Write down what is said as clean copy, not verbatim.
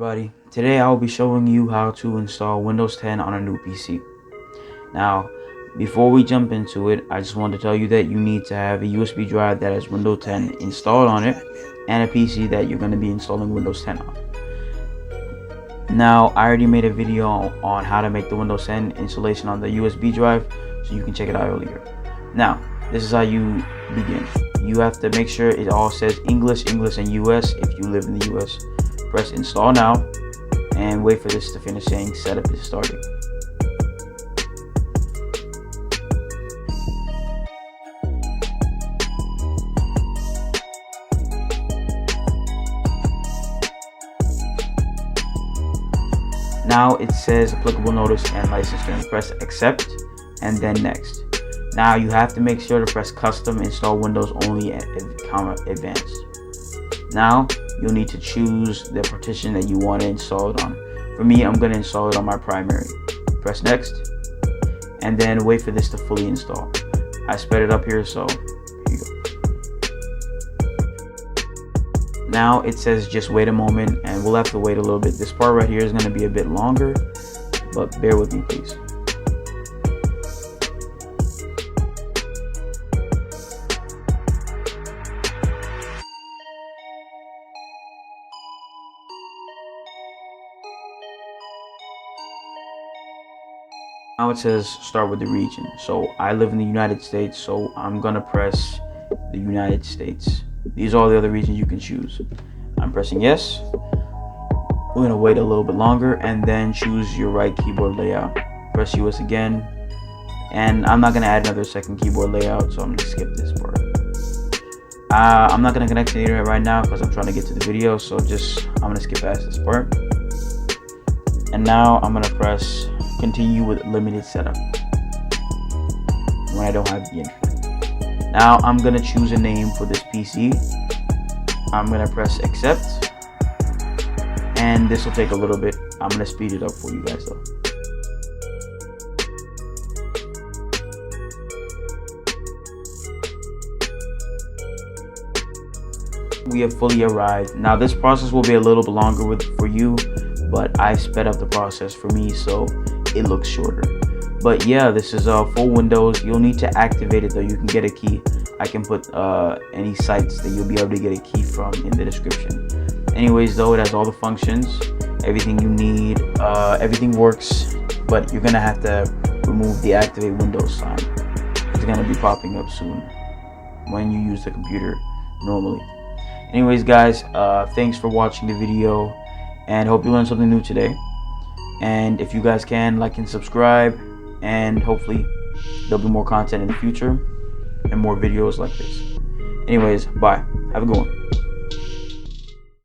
everybody, today I'll be showing you how to install Windows 10 on a new PC. Now, before we jump into it, I just want to tell you that you need to have a USB drive that has Windows 10 installed on it and a PC that you're going to be installing Windows 10 on. Now, I already made a video on how to make the Windows 10 installation on the USB drive, so you can check it out earlier. Now, this is how you begin. You have to make sure it all says English, and US if you live in the US. Press install now and wait for this to finish saying setup is starting. Now it says applicable notice and license term. Press accept and then next. Now you have to make sure to press custom install Windows only and advanced. Now you'll need to choose the partition that you want to install it on. For me, I'm going to install it on my primary. Press next and then wait for this to fully install. I sped it up here, so here you go. Now it says just wait a moment, and we'll have to wait a little bit. This part right here is going to be a bit longer, but bear with me please. Now it says start with the region. So I live in the United States, so I'm gonna press the United States. These are all the other regions you can choose. I'm pressing yes. We're gonna wait a little bit longer and then choose your right keyboard layout. Press US again, and I'm not gonna add another second keyboard layout, so I'm gonna skip this part. I'm not gonna connect to the internet right now because I'm trying to get to the video, so I'm gonna skip past this part. And now I'm gonna press continue with limited setup when I don't have the internet. Now I'm gonna choose a name for this PC. I'm gonna press accept, and this will take a little bit. I'm gonna speed it up for you guys though. We have fully arrived. Now this process will be a little bit longer for you, but I sped up the process for me so it looks shorter. But yeah, this is full Windows. You'll need to activate it though. You can get a key. I can put any sites that you'll be able to get a key from in the description. Anyways though, it has all the functions, everything you need, everything works, but you're gonna have to remove the activate Windows sign. It's gonna be popping up soon when you use the computer normally. Anyways guys, thanks for watching the video and hope you learned something new today. And if you guys can, like and subscribe, and hopefully there'll be more content in the future and more videos like this. Anyways, bye. Have a good one.